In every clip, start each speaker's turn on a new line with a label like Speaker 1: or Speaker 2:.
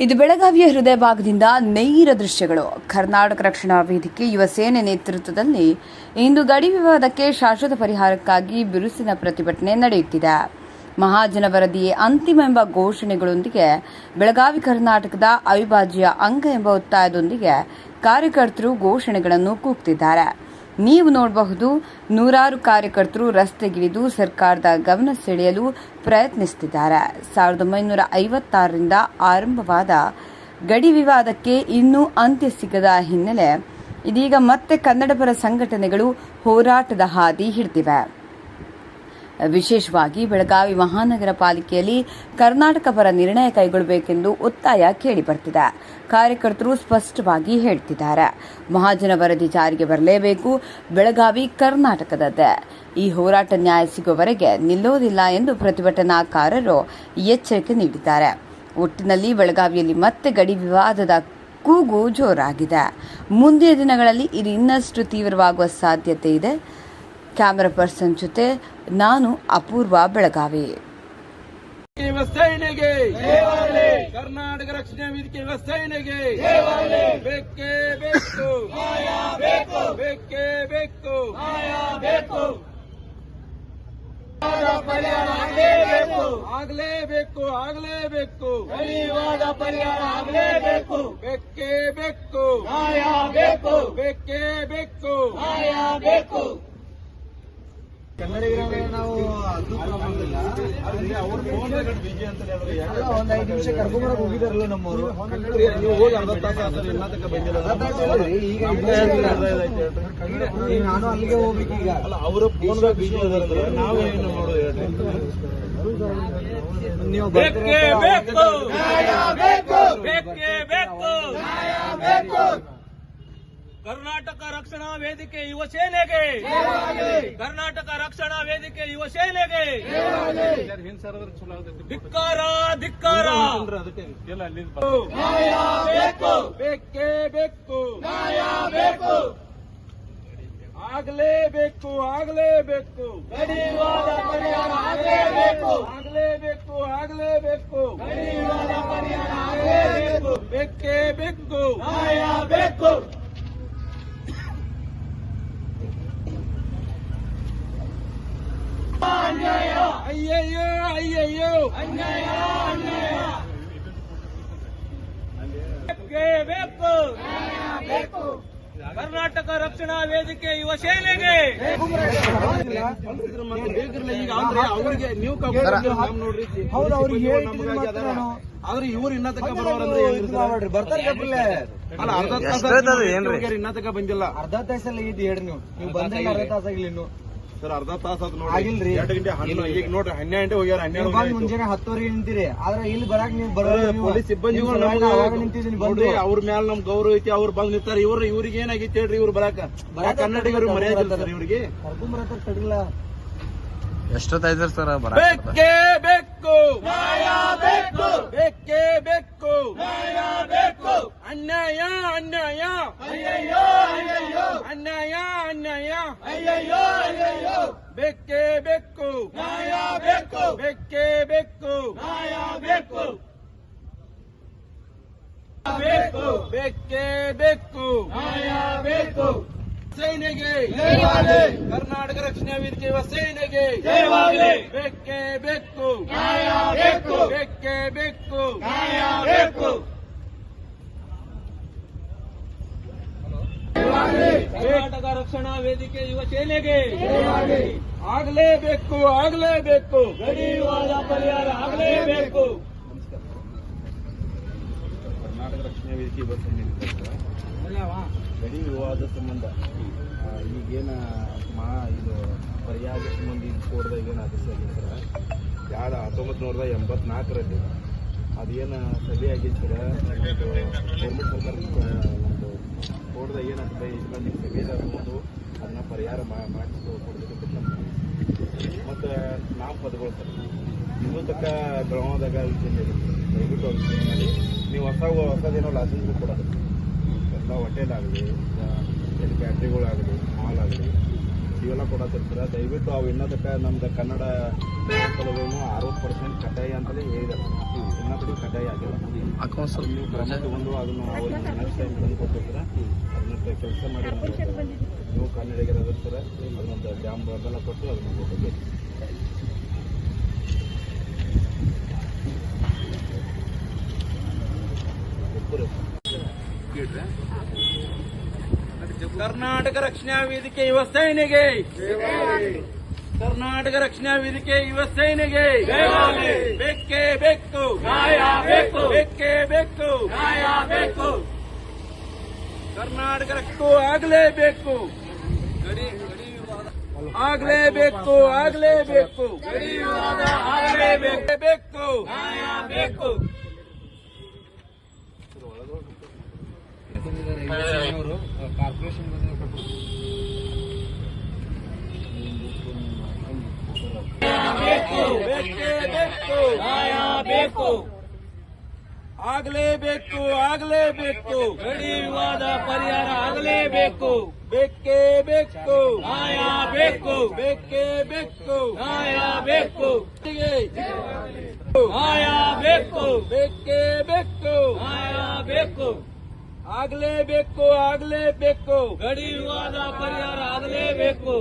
Speaker 1: ಇದು ಬೆಳಗಾವಿಯ ಹೃದಯ ಭಾಗದಿಂದ ನೇರ ದೃಶ್ಯಗಳು. ಕರ್ನಾಟಕ ರಕ್ಷಣಾ ವೇದಿಕೆ ಯುವ ಸೇನೆ ನೇತೃತ್ವದಲ್ಲಿ ಇಂದು ಗಡಿ ವಿವಾದಕ್ಕೆ ಶಾಶ್ವತ ಪರಿಹಾರಕ್ಕಾಗಿ ಬಿರುಸಿನ ಪ್ರತಿಭಟನೆ ನಡೆಯುತ್ತಿದೆ. ಮಹಾಜನ ವರದಿಯೇ ಅಂತಿಮ ಎಂಬ ಘೋಷಣೆಗಳೊಂದಿಗೆ ಬೆಳಗಾವಿ ಕರ್ನಾಟಕದ ಅವಿಭಾಜ್ಯ ಅಂಗ ಎಂಬ ಒತ್ತಾಯದೊಂದಿಗೆ ಕಾರ್ಯಕರ್ತರು ಘೋಷಣೆಗಳನ್ನು ಕೂಗ್ತಿದ್ದಾರೆ. ನೀವು ನೋಡಬಹುದು, ನೂರಾರು ಕಾರ್ಯಕರ್ತರು ರಸ್ತೆಗಿಳಿದು ಸರ್ಕಾರದ ಗಮನ ಸೆಳೆಯಲು ಪ್ರಯತ್ನಿಸುತ್ತಿದ್ದಾರೆ. 1956ರಿಂದ ಆರಂಭವಾದ ಗಡಿ ವಿವಾದಕ್ಕೆ ಇನ್ನೂ ಅಂತ್ಯ ಸಿಗದ ಹಿನ್ನೆಲೆ ಇದೀಗ ಮತ್ತೆ ಕನ್ನಡಪರ ಸಂಘಟನೆಗಳು ಹೋರಾಟದ ಹಾದಿ ಹಿಡಿದಿವೆ. ವಿಶೇಷವಾಗಿ ಬೆಳಗಾವಿ ಮಹಾನಗರ ಪಾಲಿಕೆಯಲ್ಲಿ ಕರ್ನಾಟಕ ಪರ ನಿರ್ಣಯ ಕೈಗೊಳ್ಳಬೇಕೆಂದು ಒತ್ತಾಯ ಕೇಳಿಬರ್ತಿದೆ. ಕಾರ್ಯಕರ್ತರು ಸ್ಪಷ್ಟವಾಗಿ ಹೇಳ್ತಿದ್ದಾರೆ, ಮಹಾಜನ ವರದಿ ಜಾರಿಗೆ ಬರಲೇಬೇಕು, ಬೆಳಗಾವಿ ಕರ್ನಾಟಕದದ್ದೇ. ಈ ಹೋರಾಟ ನ್ಯಾಯ ಸಿಗುವವರೆಗೆ ನಿಲ್ಲೋದಿಲ್ಲ ಎಂದು ಪ್ರತಿಭಟನಾಕಾರರು ಎಚ್ಚರಿಕೆ ನೀಡಿದ್ದಾರೆ. ಒಟ್ಟಿನಲ್ಲಿ ಬೆಳಗಾವಿಯಲ್ಲಿ ಮತ್ತೆ ಗಡಿ ವಿವಾದದ ಕೂಗು ಜೋರಾಗಿದೆ. ಮುಂದಿನ ದಿನಗಳಲ್ಲಿ ಇದು ಇನ್ನಷ್ಟು ತೀವ್ರವಾಗುವ ಸಾಧ್ಯತೆ ಇದೆ. ಕ್ಯಾಮರಾ ಪರ್ಸನ್ ಜೊತೆ ನಾನು ಅಪೂರ್ವ, ಬೆಳಗಾವಿ.
Speaker 2: ಕರ್ನಾಟಕ ರಕ್ಷಣಾ ವೇದಿಕೆ ಸೇನೆಗೆ ಬೇಕೇ ಬೇಕು. ಆಗಲೇಬೇಕು. ಪರಿಹಾರ ಆಗಲೇಬೇಕು. ಬೇಕೇ ಬೇಕು. ಬೇಕೇ ಬೇಕು.
Speaker 3: ಕನ್ನಡಿಗರೇ ನಾವು ಅದು ಪ್ರಮಾಣದಿಲ್ಲ. ಅವ್ರು ಬಿಜಿ ಅಂತ ಒಂದ್ 5 ನಿಮಿಷ ಕರ್ಕೊಂಬರಕ್ ಹೋಗಿದಾರಲ್ಲ ನಮ್ಮವರು. ನೀವು ಹೋಗಿ 40 ತಾಸು ಆದ್ರೆ ಇನ್ನತಕ್ಕ ಬಂದಿಲ್ಲ. ಈಗ ನಾನು ಅಲ್ಲಿಗೆ ಹೋಗ್ಬೇಕು. ಈಗ ಅಲ್ಲ, ಅವರು ಫೋನ್ ಬಿಜಿ ಅದಾರ, ನಾವೇನು ಮಾಡೋದು ಹೇಳ್ರಿ. ನೀವು
Speaker 2: ಕರ್ನಾಟಕ ರಕ್ಷಣಾ ವೇದಿಕೆ ಯುವ ಸೇನೆಗೆ ಧಿಕ್ಕಾರ. ಬೇಕೇ ಬೇಕು. ಆಗಲೇಬೇಕು. ಬೇಕೇ ಬೇಕು. ಅಯ್ಯಯ್ಯೋ ಬೇಕು. ಕರ್ನಾಟಕ ರಕ್ಷಣಾ ವೇದಿಕೆ ಯುವ ಸೇನೆಗೆ ಈಗ ಅವ್ರಿಗೆ ನೀವು ನೋಡ್ರಿ. ಆದ್ರೆ ಇವ್ರು ಇನ್ನತಕ್ಕ ಬರೋರಂದ್ರೆ ಬರ್ತಾರೆ. ಅಲ್ಲ, ಅರ್ಧ ತಾಸ ಇನ್ನತಕ್ಕ ಬಂದಿಲ್ಲ. ಅರ್ಧ ತಾಸಲ್ಲಿ ಇದು ಹೇಳ್ರಿ. ನೀವು ಬಂದ್ರೆ ಅರ್ಧ ತಾಸಾಗಿಲ್ಲ ಇನ್ನು. ಸರ್, ಅರ್ಧ ತಾಸ ಆಗಿಲ್ರಿ. 2 ಗಂಟೆ ಈಗ ನೋಡ್ರಿ, 12 ಗಂಟೆ ಹೋಗ್ಯಾರ. 12 ಮುಂಜಾನೆ 10ವರೆಗೆ ನಿಂತಿರಿ. ಆದ್ರೆ ಇಲ್ಲಿ ಬರಾಕ್ ನೀವು ಪೊಲೀಸ್ ಸಿಬ್ಬಂದಿಗಳು ನಿಂತಿದ್ದೀನಿ. ಬಂದ್ರಿ, ಅವ್ರ ಮ್ಯಾಲ ನಮ್ ಗೌರವ ಐತಿ. ಅವ್ರು ಬಂದ್ ನಿಂತಾರ. ಇವ್ರಿಗೆ ಏನಾಗೈತಿ ಹೇಳ್ರಿ. ಇವ್ರು ಬರಾಕ ಕನ್ನಡಿಗರು ಮರ್ಯಾದೆ ಇಲ್ಲ ಸರ್. ಇವ್ರಿಗೆ ಕರ್ಕೊಂಬರತ್ತಾರ ತಡಿಲ್ಲ.
Speaker 4: ಎಷ್ಟೊತ್ತಾಯ್ತಾರ ಸರ್?
Speaker 2: ಬೇಕೇ ಬೇಕು. ಅನ್ಯಾಯ. ಬೇಕೇ ಬೇಕು. ಸೇನೆಗೆ ಕರ್ನಾಟಕ ರಕ್ಷಣಾ ವೇದಿಕೆ ಯುವ ಸೇನೆಗೆ ಬೇಕೇ ಬೇಕು. ಕರ್ನಾಟಕ ರಕ್ಷಣಾ ವೇದಿಕೆ ಯುವ ಸೇನೆಗೆ ಆಗಲೇಬೇಕು. ಗಡಿ ವಿವಾದ ಪರಿಹಾರ ಆಗಲೇಬೇಕು.
Speaker 3: ಕರ್ನಾಟಕ ರಕ್ಷಣಾ ವೇದಿಕೆ ಯುವ ಸೇನೆ ಗಡಿ ವಿವಾದ ಸಂಬಂಧ ಈಗೇನ ಇದು ಪರ್ಯಾಯ ಸಂಬಂಧ ಇದು ಕೋರ್ಟ್ದಾಗ ಏನು ಆದೇಶ ಆಗಿದೆ ಸರ್. 1984ರಲ್ಲಿ ಅದೇನು ಸಭೆ ಆಗಿತ್ತು ಸರ್. ಗೌರ್ಮೆಂಟ್ ಸರ್ಕಾರ ನಮ್ಮದು ಕೋರ್ಟ್ದಾಗ ಏನಾಗ್ತದೆ, ಇಸ್ಲಾಮಿಕ್ ಸಭೆ ಬಂದು ಅದನ್ನ ಪರಿಹಾರ ಮಾಡಿಸ್ಕೊಡ್ಬೇಕು ಮತ್ತು ನಾಮಪದಗಳು ಸರ್. ಇನ್ನೂ ತಕ್ಕ ಬೆಳಗಾವದಾಗ ವಿಷಯ ದಯವಿಟ್ಟು ವಿಷಯ ಮಾಡಿ ನೀವು ಹೊಸದೇನೋ ಲೈಸೆನ್ಸ್ ಕೊಡೋದು. ಎಲ್ಲ ಹೋಟೆಲ್ ಆಗಲಿ, ಎಲ್ಲಿ ಫ್ಯಾಕ್ಟ್ರಿಗಳಾಗಲಿ, ಮಾಲ್ ಆಗಲಿ, ಇವೆಲ್ಲ ಕೊಡತ್ತಿರ್ತಾರೆ. ದಯವಿಟ್ಟು ಅವು ಇನ್ನದಕ್ಕೆ ನಮ್ದು ಕನ್ನಡ 60% ಕಡ್ಡಾಯ ಅಂತಲೇ ಹೇಳಿದ್ದಾರೆ. ಇನ್ನೊಂದು ಇನ್ನೂತಕ ಕಡ್ಡಾಯ ಆಗಿಲ್ಲ.
Speaker 4: ಸ್ವಲ್ಪ
Speaker 3: ನೀವು ಕ್ರಮ ತಗೊಂಡು ಅದನ್ನು ಅವ್ರಿಗೆ ನೆಕ್ಸ್ಟ್ ಟೈಮ್ ತಂದು ಕೊಟ್ಟಿರ್ತೀರ, ಅದನ್ನ ಕೆಲಸ ಮಾಡಿ ನೀವು ಕನ್ನಡಿಗರಾದ ಸರ ಅದನ್ನೊಂದು ಡ್ಯಾಮ್ ಬೆಲ್ಲ ಕೊಟ್ಟು ಅದನ್ನ ಬಗ್ಗೆ
Speaker 2: ಕರ್ನಾಟಕ ರಕ್ಷಣಾ ವೇದಿಕೆ ಯುವ ಸೇನೆಗೆ, ಕರ್ನಾಟಕ ರಕ್ಷಣಾ ವೇದಿಕೆ ಯುವ ಸೇನೆಗೆ ಬೇಕೇ ಬೇಕು, ಬೇಕೇ ಬೇಕು, ಕರ್ನಾಟಕ ರಕ್ಷಣೆ ಆಗಲೇಬೇಕು, ಆಗಲೇಬೇಕು, ಆಗಲೇಬೇಕು, ಆಗಲೇಬೇಕು. ಆಗಲೇಬೇಕು, ಆಗಲೇಬೇಕು, ಗಡಿ ವಿವಾದ ಪರಿಹಾರ ಆಗಲೇಬೇಕು, ಬೇಕೇ ಬೇಕು, ನ್ಯಾಯ ಬೇಕು, ಬೇಕೇ ಬೇಕು, ನ್ಯಾಯ ಬೇಕು, ನ್ಯಾಯ ಬೇಕು, ಬೇಕೇ ಬೇಕು, ನ್ಯಾಯ ಬೇಕು, ಆಗಲೇಬೇಕು, ಆಗಲೇಬೇಕು, ಗಡಿ ವಿವಾದ ಪರಿಹಾರ ಆಗಲೇಬೇಕು.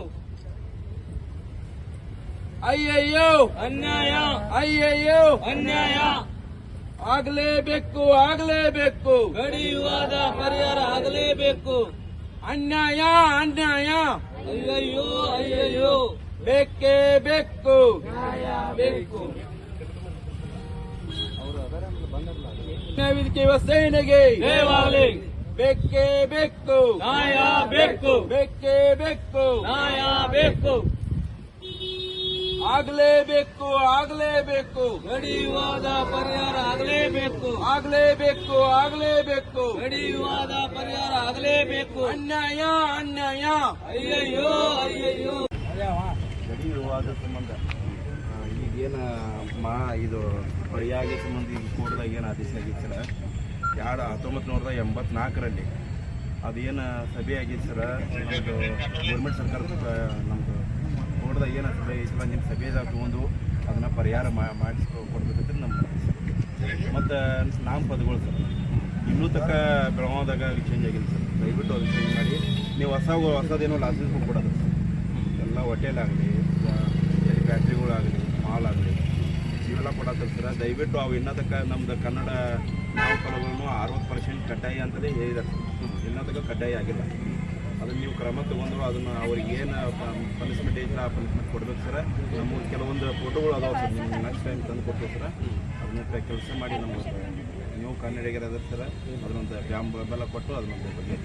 Speaker 2: ಅಯ್ಯಯ್ಯೋ ಅನ್ಯಾಯ, ಅಯ್ಯಯ್ಯೋ ಅನ್ಯಾಯ, ಆಗಲೇಬೇಕು, ಆಗಲೇಬೇಕು, ಗಡಿ ವಿವಾದ ಪರಿಹಾರ ಆಗಲೇಬೇಕು. ಅನ್ಯಾಯ, ಅನ್ಯಾಯ, ಅಯ್ಯಯ್ಯೋ ಅಯ್ಯಯ್ಯೋ, ಬೇಕೇ ಬೇಕು, ನ್ಯಾಯ ಬೇಕು. ವೇದಿಕೆ ಯುವ ಸೇನೆಗೆ ಬೇಕೇ ಬೇಕು, ನ್ಯಾಯ ಬೇಕು, ಬೇಕೇ ಬೇಕು, ನ್ಯಾಯ ಬೇಕು, ಆಗಲೇಬೇಕು, ಆಗಲೇಬೇಕು, ಗಡಿ ವಿವಾದ ಪರಿಹಾರ ಆಗಲೇಬೇಕು, ಆಗಲೇಬೇಕು, ಆಗಲೇಬೇಕು, ಗಡಿ ವಿವಾದ ಪರಿಹಾರ ಆಗಲೇಬೇಕು. ಅನ್ಯಾಯ, ಅನ್ಯಾಯ, ಅಯ್ಯಯ್ಯೋ ಅಯ್ಯಯ್ಯೋ.
Speaker 3: ಗಡಿ ವಿವಾದ ಸಂಬಂಧ ಈಗೇನು ಇದು ಪರಿಯಾಗಿ ಸಂಬಂಧ ಈಗ ಕೋರ್ಟ್ದಾಗ ಏನು ಆದೇಶ ಆಗಿತ್ತು ಸರ 1984ರಲ್ಲಿ ಅದೇನು ಸಭೆ ಆಗಿತ್ತು ಸರ, ನಮ್ಮದು ಗೌರ್ಮೆಂಟ್ ಸರ್ಕಾರದ ನಮ್ಮದು ಕೋರ್ಟ್ದಾಗ ಏನು ಸಭೆ ಐತಲ್ಲ, ನಿಮ್ಮ ಸಭೆದಾಗ ತೊಗೊಂಡು ಅದನ್ನು ಪರಿಹಾರ ಮಾಡಿಸ್ಕೊಡ್ಬೇಕಂತ ನಮ್ಮ ಮತ್ತು ನಾಮಪದಗಳು ಸರ್ ಇನ್ನೂ ತಕ್ಕ ಬೆಳಗಾವದಾಗ ಚೇಂಜ್ ಆಗಿಲ್ಲ ಸರ್. ದಯವಿಟ್ಟು ಅದು ಚೇಂಜ್ ಮಾಡಿ. ನೀವು ಹೊಸದೇನೋ ಲೈಸೆನ್ಸ್ ಕೊಡೋದು ಎಲ್ಲ ಹೋಟೆಲ್ ಆಗಲಿ, ಫ್ಯಾಕ್ಟ್ರಿಗಳಾಗಲಿ, ಮಾಲ್ ಆಗಲಿ, ಇವೆಲ್ಲ ಕೊಡತ್ತಲ್ಲ ಸರ್. ದಯವಿಟ್ಟು ಅವು ಇನ್ನತಕ್ಕ ನಮ್ದು ಕನ್ನಡ ನಾಮಫಲಗಳನ್ನು 60% ಕಡ್ಡಾಯ ಅಂತಲೇ ಹೇಳಿದ್ದಾರೆ. ಇನ್ನತಕ್ಕ ಕಡ್ಡಾಯ ಆಗಿಲ್ಲ. ಅದನ್ನು ನೀವು ಕ್ರಮ ತೊಗೊಂಡು ಅದನ್ನು ಅವ್ರಿಗೆ ಏನು ಪನಿಷ್ಮೆಂಟ್ ಐತೆ ಆ ಪನಿಷ್ಮೆಂಟ್ ಕೊಡ್ಬೇಕು ಸರ್. ನಮ್ಮ ಕೆಲವೊಂದು ಫೋಟೋಗಳು ಅದಾವೆ ಸರ್, ನಿಮ್ಗೆ ನೆಕ್ಸ್ಟ್ ಟೈಮ್ ತಂದು ಕೊಡ್ತೀವಿ ಸರ್. ಅದನ್ನ ಕೆಲಸ ಮಾಡಿ ನಮ್ಗೆ ನೀವು ಕನ್ನಡಿಗರಾದ ಸರ್ ಅದನ್ನೊಂದು ಬೆಲ್ಲ ಕೊಟ್ಟು ಅದನ್ನೊಂದು ಬಗ್ಗೆ